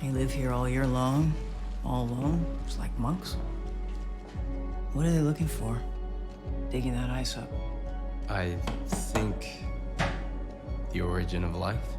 They live here all year long, all alone, just like monks. What are they looking for? Digging that ice up. I think the origin of life.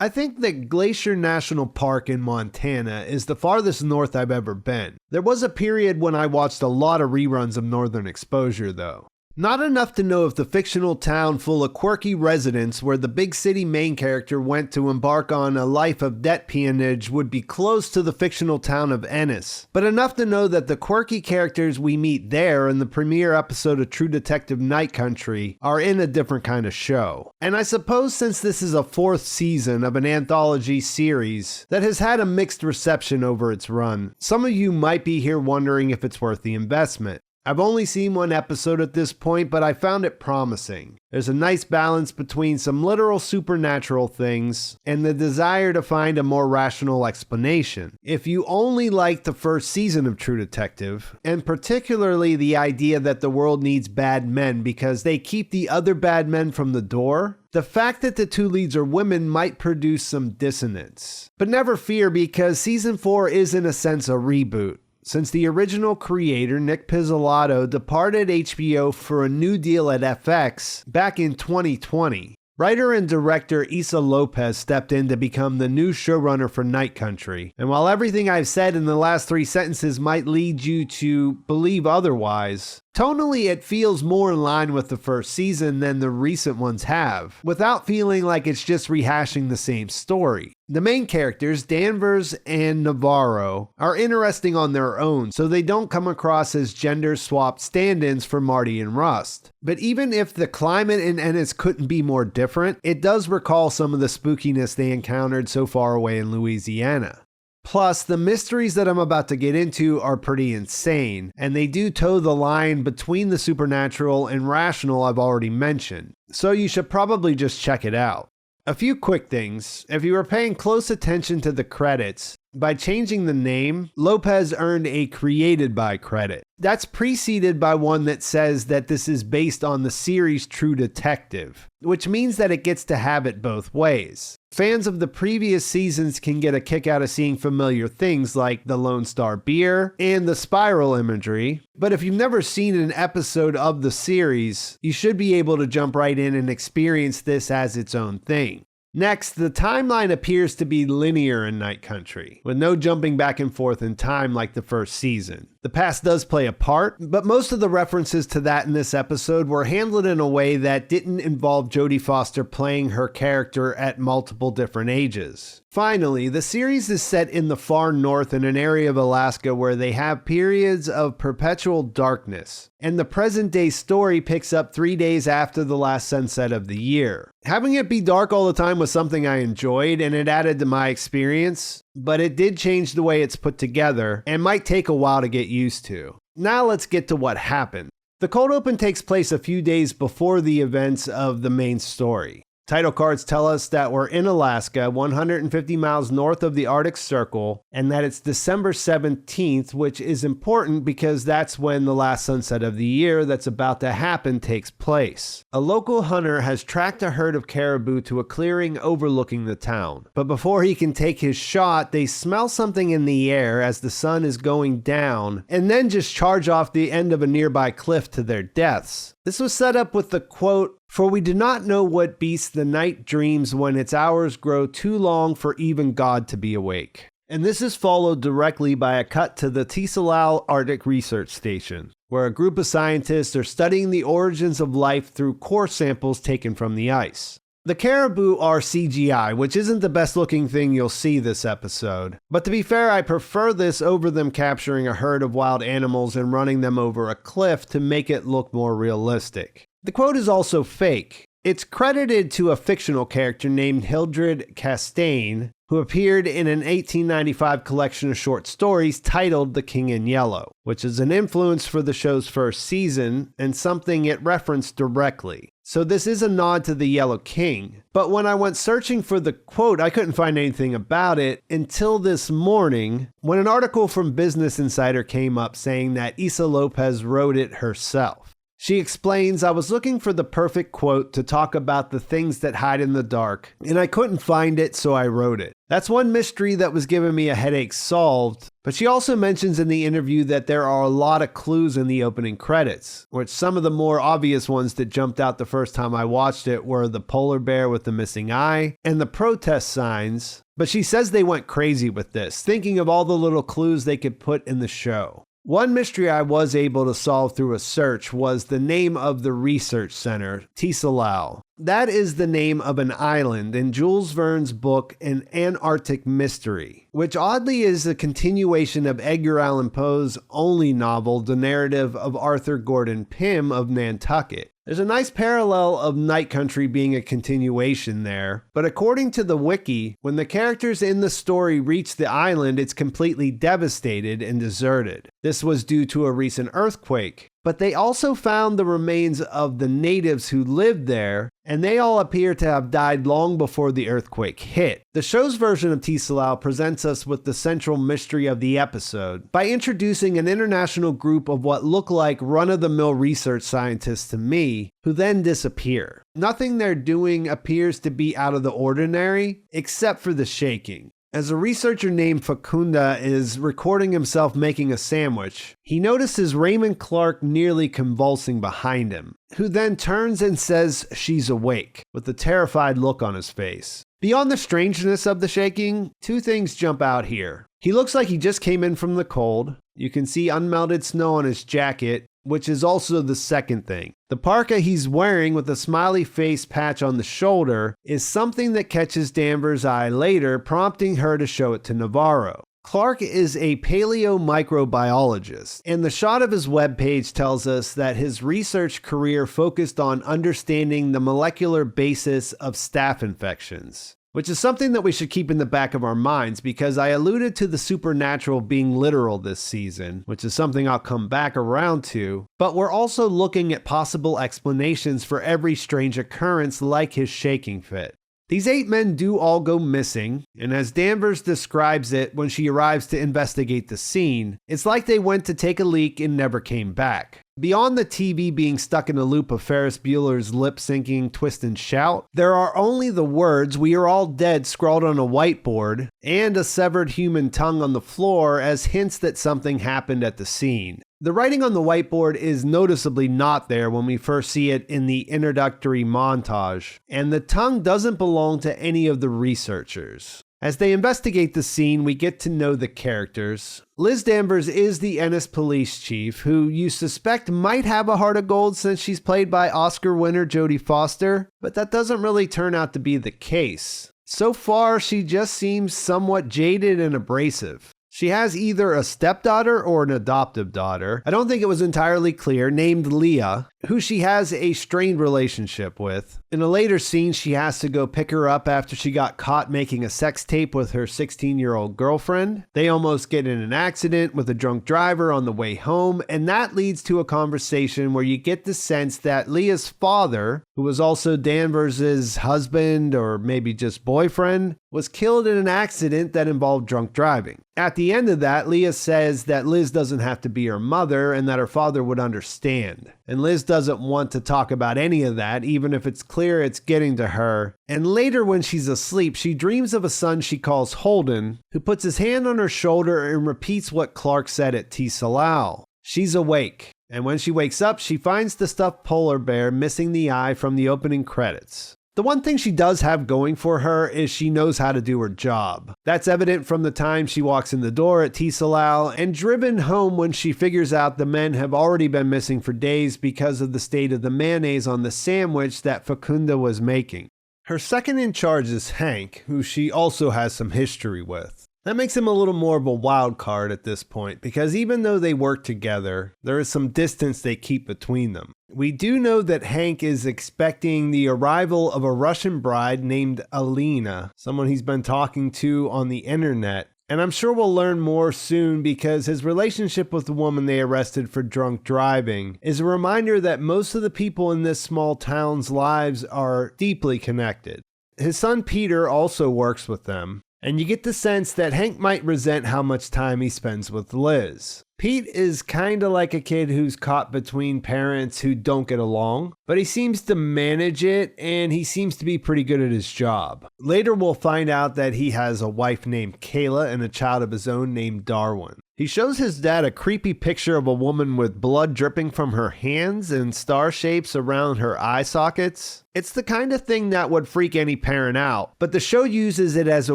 I think that Glacier National Park in Montana is the farthest north I've ever been. There was a period when I watched a lot of reruns of Northern Exposure though. Not enough to know if the fictional town full of quirky residents where the big city main character went to embark on a life of debt peonage would be close to the fictional town of Ennis, but enough to know that the quirky characters we meet there in the premiere episode of True Detective Night Country are in a different kind of show. And I suppose since this is a 4th season of an anthology series that has had a mixed reception over its run, some of you might be here wondering if it's worth the investment. I've only seen one episode at this point, but I found it promising. There's a nice balance between some literal supernatural things and the desire to find a more rational explanation. If you only like the first season of True Detective, and particularly the idea that the world needs bad men because they keep the other bad men from the door, the fact that the 2 leads are women might produce some dissonance. But never fear, because season 4 is in a sense a reboot, since the original creator, Nick Pizzolatto, departed HBO for a new deal at FX back in 2020. Writer and director Issa López stepped in to become the new showrunner for Night Country. And while everything I've said in the last 3 sentences might lead you to believe otherwise, tonally it feels more in line with the first season than the recent ones have, without feeling like it's just rehashing the same story. The main characters, Danvers and Navarro, are interesting on their own, so they don't come across as gender-swapped stand-ins for Marty and Rust. But even if the climate in Ennis couldn't be more different, it does recall some of the spookiness they encountered so far away in Louisiana. Plus, the mysteries that I'm about to get into are pretty insane, and they do toe the line between the supernatural and rational I've already mentioned, so you should probably just check it out. A few quick things. If you were paying close attention to the credits, by changing the name, López earned a created by credit. That's preceded by one that says that this is based on the series True Detective, which means that it gets to have it both ways. Fans of the previous seasons can get a kick out of seeing familiar things like the Lone Star beer and the spiral imagery, but if you've never seen an episode of the series, you should be able to jump right in and experience this as its own thing. Next, the timeline appears to be linear in Night Country, with no jumping back and forth in time like the first season. The past does play a part, but most of the references to that in this episode were handled in a way that didn't involve Jodie Foster playing her character at multiple different ages. Finally, the series is set in the far north in an area of Alaska where they have periods of perpetual darkness, and the present-day story picks up 3 days after the last sunset of the year. Having it be dark all the time was something I enjoyed, and it added to my experience, but it did change the way it's put together and might take a while to get used to. Now let's get to what happened. The cold open takes place a few days before the events of the main story. Title cards tell us that we're in Alaska, 150 miles north of the Arctic Circle, and that it's December 17th, which is important because that's when the last sunset of the year that's about to happen takes place. A local hunter has tracked a herd of caribou to a clearing overlooking the town, but before he can take his shot, they smell something in the air as the sun is going down, and then just charge off the end of a nearby cliff to their deaths. This was set up with the quote, "For we do not know what beast the night dreams when its hours grow too long for even God to be awake." And this is followed directly by a cut to the Tsalal Arctic Research Station, where a group of scientists are studying the origins of life through core samples taken from the ice. The caribou are CGI, which isn't the best looking thing you'll see this episode. But to be fair, I prefer this over them capturing a herd of wild animals and running them over a cliff to make it look more realistic. The quote is also fake. It's credited to a fictional character named Hildred Castaigne, who appeared in an 1895 collection of short stories titled The King in Yellow, which is an influence for the show's first season and something it referenced directly. So this is a nod to the Yellow King. But when I went searching for the quote, I couldn't find anything about it until this morning when an article from Business Insider came up saying that Issa López wrote it herself. She explains, I was looking for the perfect quote to talk about the things that hide in the dark, and I couldn't find it, so I wrote it. That's one mystery that was giving me a headache solved, but she also mentions in the interview that there are a lot of clues in the opening credits, which some of the more obvious ones that jumped out the first time I watched it were the polar bear with the missing eye and the protest signs, but she says they went crazy with this, thinking of all the little clues they could put in the show. One mystery I was able to solve through a search was the name of the research center, Tsalal. That is the name of an island in Jules Verne's book An Antarctic Mystery, which oddly is a continuation of Edgar Allan Poe's only novel, The Narrative of Arthur Gordon Pym of Nantucket. There's a nice parallel of Night Country being a continuation there, but according to the wiki, when the characters in the story reach the island, it's completely devastated and deserted. This was due to a recent earthquake, but they also found the remains of the natives who lived there, and they all appear to have died long before the earthquake hit. The show's version of Tsalal presents us with the central mystery of the episode by introducing an international group of what look like run-of-the-mill research scientists to me, who then disappear. Nothing they're doing appears to be out of the ordinary, except for the shaking. As a researcher named Facunda is recording himself making a sandwich, he notices Raymond Clark nearly convulsing behind him, who then turns and says she's awake, with a terrified look on his face. Beyond the strangeness of the shaking, two things jump out here. He looks like he just came in from the cold. You can see unmelted snow on his jacket, which is also the second thing. The parka he's wearing with a smiley face patch on the shoulder is something that catches Danvers' eye later, prompting her to show it to Navarro. Clark is a paleomicrobiologist, and the shot of his webpage tells us that his research career focused on understanding the molecular basis of staph infections, which is something that we should keep in the back of our minds because I alluded to the supernatural being literal this season, which is something I'll come back around to, but we're also looking at possible explanations for every strange occurrence like his shaking fit. These 8 men do all go missing, and as Danvers describes it when she arrives to investigate the scene, it's like they went to take a leak and never came back. Beyond the TV being stuck in a loop of Ferris Bueller's lip-syncing twist and shout, there are only the words "We are all dead" scrawled on a whiteboard, and a severed human tongue on the floor as hints that something happened at the scene. The writing on the whiteboard is noticeably not there when we first see it in the introductory montage, and the tongue doesn't belong to any of the researchers. As they investigate the scene, we get to know the characters. Liz Danvers is the Ennis police chief, who you suspect might have a heart of gold since she's played by Oscar winner Jodie Foster, but that doesn't really turn out to be the case. So far, she just seems somewhat jaded and abrasive. She has either a stepdaughter or an adoptive daughter, I don't think it was entirely clear, named Leah, who she has a strained relationship with. In a later scene, she has to go pick her up after she got caught making a sex tape with her 16-year-old girlfriend. They almost get in an accident with a drunk driver on the way home, and that leads to a conversation where you get the sense that Leah's father, who was also Danvers' husband or maybe just boyfriend, was killed in an accident that involved drunk driving. At the end of that, Leah says that Liz doesn't have to be her mother and that her father would understand. And Liz doesn't want to talk about any of that, even if it's clear it's getting to her. And later when she's asleep, she dreams of a son she calls Holden, who puts his hand on her shoulder and repeats what Clark said at Tsalal. She's awake. And when she wakes up, she finds the stuffed polar bear missing the eye from the opening credits. The one thing she does have going for her is she knows how to do her job. That's evident from the time she walks in the door at Tsalal and driven home when she figures out the men have already been missing for days because of the state of the mayonnaise on the sandwich that Facunda was making. Her second in charge is Hank, who she also has some history with. That makes him a little more of a wild card at this point, because even though they work together, there is some distance they keep between them. We do know that Hank is expecting the arrival of a Russian bride named Alina, someone he's been talking to on the internet, and I'm sure we'll learn more soon because his relationship with the woman they arrested for drunk driving is a reminder that most of the people in this small town's lives are deeply connected. His son Peter also works with them, and you get the sense that Hank might resent how much time he spends with Liz. Pete is kinda like a kid who's caught between parents who don't get along, but he seems to manage it and he seems to be pretty good at his job. Later we'll find out that he has a wife named Kayla and a child of his own named Darwin. He shows his dad a creepy picture of a woman with blood dripping from her hands and star shapes around her eye sockets. It's the kind of thing that would freak any parent out, but the show uses it as a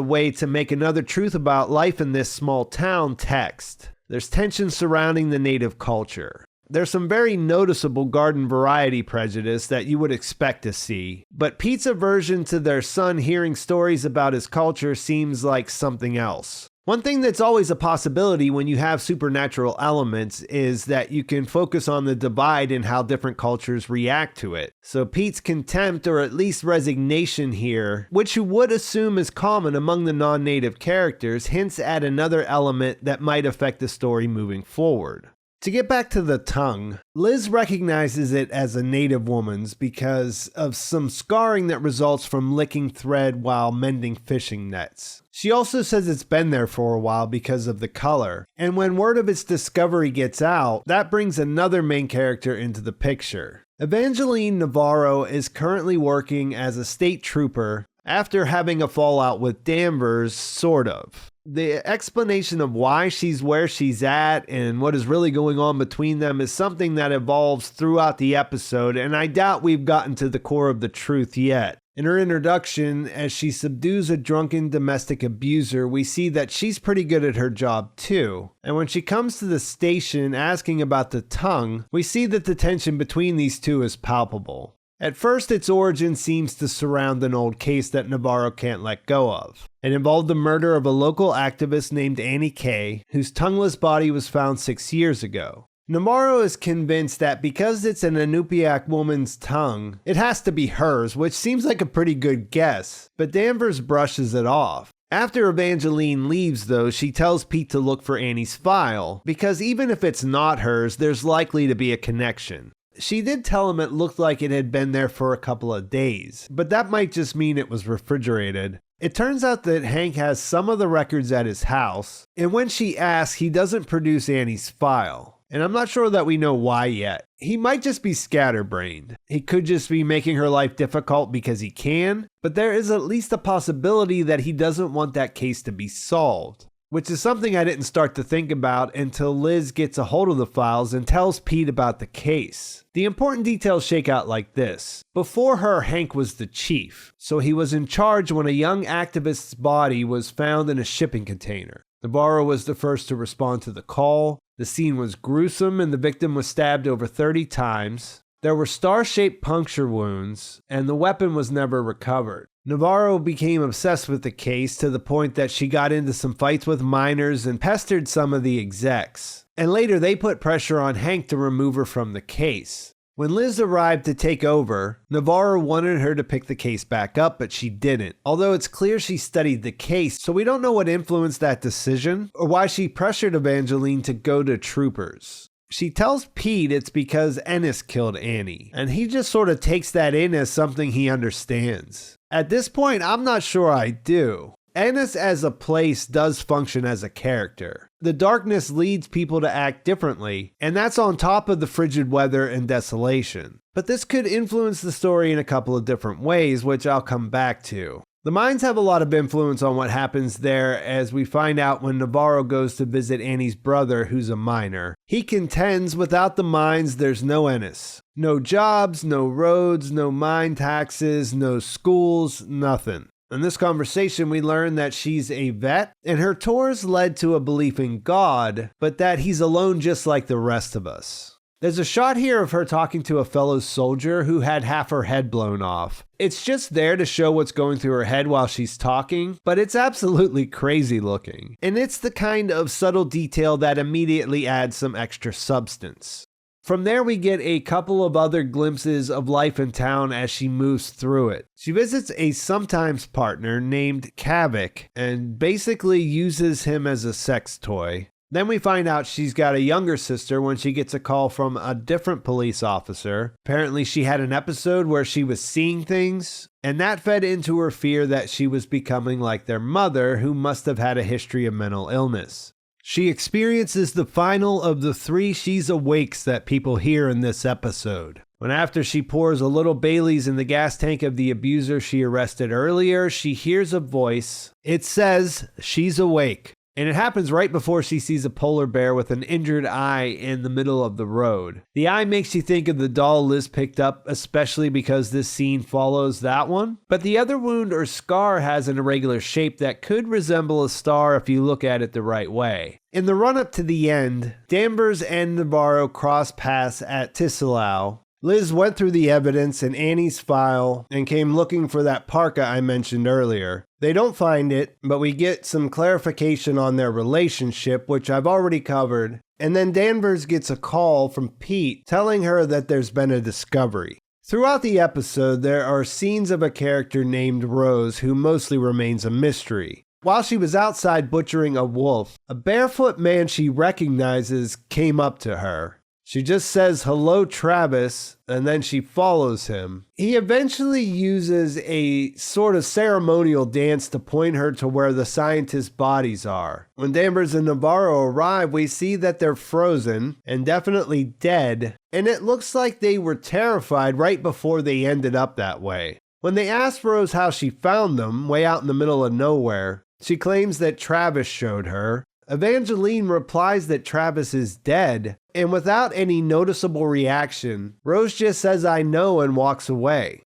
way to make another truth about life in this small town text. There's tension surrounding the native culture. There's some very noticeable garden variety prejudice that you would expect to see, but Pete's aversion to their son hearing stories about his culture seems like something else. One thing that's always a possibility when you have supernatural elements is that you can focus on the divide in how different cultures react to it. So Pete's contempt, or at least resignation here, which you would assume is common among the non-native characters, hints at another element that might affect the story moving forward. To get back to the tongue, Liz recognizes it as a native woman's because of some scarring that results from licking thread while mending fishing nets. She also says it's been there for a while because of the color, and when word of its discovery gets out, that brings another main character into the picture. Evangeline Navarro is currently working as a state trooper after having a fallout with Danvers, sort of. The explanation of why she's where she's at and what is really going on between them is something that evolves throughout the episode, and I doubt we've gotten to the core of the truth yet. In her introduction, as she subdues a drunken domestic abuser, we see that she's pretty good at her job too. And when she comes to the station asking about the tongue, we see that the tension between these two is palpable. At first, its origin seems to surround an old case that Navarro can't let go of. It involved the murder of a local activist named Annie Kay, whose tongueless body was found 6 years ago. Navarro is convinced that because it's an Inupiaq woman's tongue, it has to be hers, which seems like a pretty good guess, but Danvers brushes it off. After Evangeline leaves, though, she tells Pete to look for Annie's file, because even if it's not hers, there's likely to be a connection. She did tell him it looked like it had been there for a couple of days, but that might just mean it was refrigerated. It turns out that Hank has some of the records at his house, and when she asks, he doesn't produce Annie's file. And I'm not sure that we know why yet. He might just be scatterbrained. He could just be making her life difficult because he can, but there is at least a possibility that he doesn't want that case to be solved. Which is something I didn't start to think about until Liz gets a hold of the files and tells Pete about the case. The important details shake out like this. Before her, Hank was the chief, so he was in charge when a young activist's body was found in a shipping container. Navarro was the first to respond to the call. The scene was gruesome and the victim was stabbed over 30 times. There were star-shaped puncture wounds, and the weapon was never recovered. Navarro became obsessed with the case to the point that she got into some fights with miners and pestered some of the execs. And later they put pressure on Hank to remove her from the case. When Liz arrived to take over, Navarro wanted her to pick the case back up, but she didn't. Although it's clear she studied the case, so we don't know what influenced that decision or why she pressured Evangeline to go to troopers. She tells Pete it's because Ennis killed Annie, and he just sort of takes that in as something he understands. At this point, I'm not sure I do. Ennis as a place does function as a character. The darkness leads people to act differently, and that's on top of the frigid weather and desolation. But this could influence the story in a couple of different ways, which I'll come back to. The mines have a lot of influence on what happens there, as we find out when Navarro goes to visit Annie's brother, who's a miner. He contends without the mines, there's no Ennis. No jobs, no roads, no mine taxes, no schools, nothing. In this conversation, we learn that she's a vet, and her tours led to a belief in God, but that he's alone just like the rest of us. There's a shot here of her talking to a fellow soldier who had half her head blown off. It's just there to show what's going through her head while she's talking, but it's absolutely crazy looking. And it's the kind of subtle detail that immediately adds some extra substance. From there, we get a couple of other glimpses of life in town as she moves through it. She visits a sometimes partner named Kavik and basically uses him as a sex toy. Then we find out she's got a younger sister when she gets a call from a different police officer. Apparently she had an episode where she was seeing things, and that fed into her fear that she was becoming like their mother, who must have had a history of mental illness. She experiences the final of the 3 she's awakes that people hear in this episode. When after she pours a little Bailey's in the gas tank of the abuser she arrested earlier, she hears a voice. It says she's awake. And it happens right before she sees a polar bear with an injured eye in the middle of the road. The eye makes you think of the doll Liz picked up, especially because this scene follows that one. But the other wound or scar has an irregular shape that could resemble a star if you look at it the right way. In the run-up to the end, Danvers and Navarro cross paths at Tsalal. Liz went through the evidence in Annie's file and came looking for that parka I mentioned earlier. They don't find it, but we get some clarification on their relationship, which I've already covered. And then Danvers gets a call from Pete telling her that there's been a discovery. Throughout the episode, there are scenes of a character named Rose who mostly remains a mystery. While she was outside butchering a wolf, a barefoot man she recognizes came up to her. She just says, "Hello, Travis," and then she follows him. He eventually uses a sort of ceremonial dance to point her to where the scientists' bodies are. When Danvers and Navarro arrive, we see that they're frozen and definitely dead, and it looks like they were terrified right before they ended up that way. When they ask Rose how she found them, way out in the middle of nowhere, she claims that Travis showed her. Evangeline replies that Travis is dead, and without any noticeable reaction, Rose just says "I know" and walks away.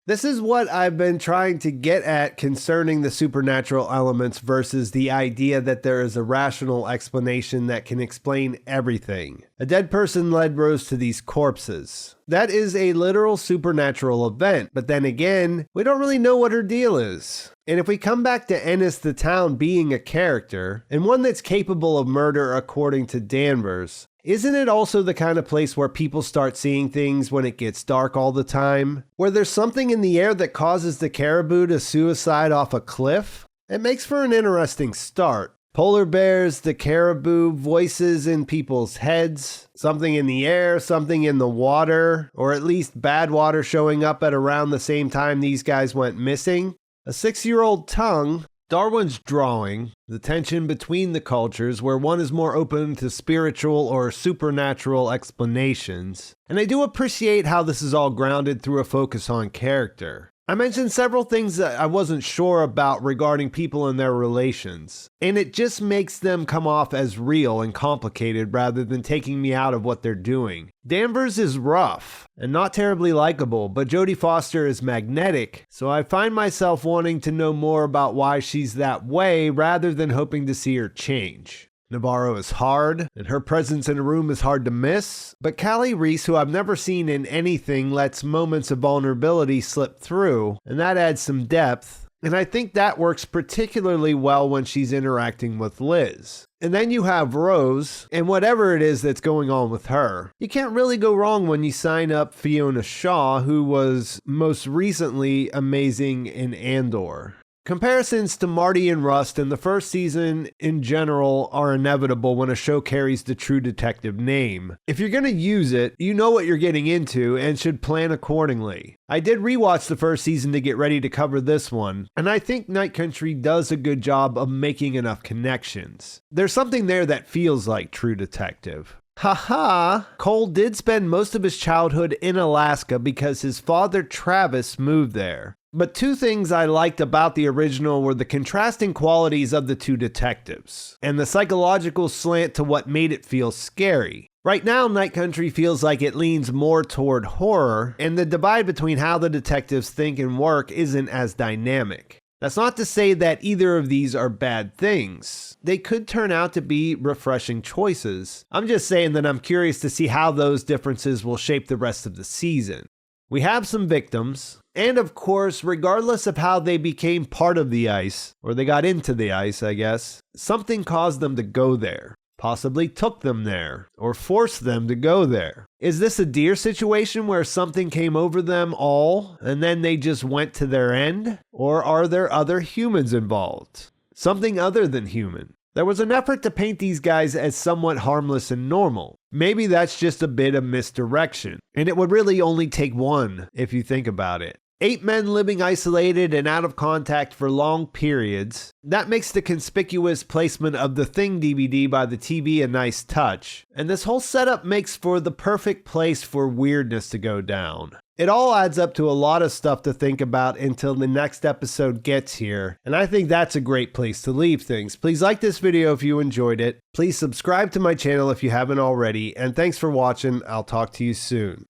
This is what I've been trying to get at concerning the supernatural elements versus the idea that there is a rational explanation that can explain everything. A dead person led Rose to these corpses. That is a literal supernatural event, but then again, we don't really know what her deal is. And if we come back to Ennis the town being a character, and one that's capable of murder according to Danvers, isn't it also the kind of place where people start seeing things when it gets dark all the time? Where there's something in the air that causes the caribou to suicide off a cliff? It makes for an interesting start. Polar bears, the caribou, voices in people's heads, something in the air, something in the water, or at least bad water showing up at around the same time these guys went missing. A 6-year-old tongue, Darwin's drawing, the tension between the cultures where one is more open to spiritual or supernatural explanations. And I do appreciate how this is all grounded through a focus on character. I mentioned several things that I wasn't sure about regarding people and their relations, and it just makes them come off as real and complicated rather than taking me out of what they're doing. Danvers is rough and not terribly likable, but Jodie Foster is magnetic, so I find myself wanting to know more about why she's that way rather than hoping to see her change. Navarro is hard, and her presence in a room is hard to miss, but Reis, who I've never seen in anything, lets moments of vulnerability slip through, and that adds some depth, and I think that works particularly well when she's interacting with Liz. And then you have Rose, and whatever it is that's going on with her. You can't really go wrong when you sign up Fiona Shaw, who was most recently amazing in Andor. Comparisons to Marty and Rust in the first season in general are inevitable when a show carries the True Detective name. If you're going to use it, you know what you're getting into and should plan accordingly. I did rewatch the first season to get ready to cover this one, and I think Night Country does a good job of making enough connections. There's something there that feels like True Detective. Haha! Cole did spend most of his childhood in Alaska because his father Travis moved there. But two things I liked about the original were the contrasting qualities of the two detectives, and the psychological slant to what made it feel scary. Right now, Night Country feels like it leans more toward horror, and the divide between how the detectives think and work isn't as dynamic. That's not to say that either of these are bad things. They could turn out to be refreshing choices. I'm just saying that I'm curious to see how those differences will shape the rest of the season. We have some victims, and of course, regardless of how they became part of the ice, or they got into the ice, I guess, something caused them to go there, possibly took them there, or forced them to go there. Is this a deer situation where something came over them all, and then they just went to their end? Or are there other humans involved? Something other than human? There was an effort to paint these guys as somewhat harmless and normal. Maybe that's just a bit of misdirection, and it would really only take one if you think about it. 8 men living isolated and out of contact for long periods. That makes the conspicuous placement of the Thing DVD by the TV a nice touch. And this whole setup makes for the perfect place for weirdness to go down. It all adds up to a lot of stuff to think about until the next episode gets here, and I think that's a great place to leave things. Please like this video if you enjoyed it. Please subscribe to my channel if you haven't already, and thanks for watching. I'll talk to you soon.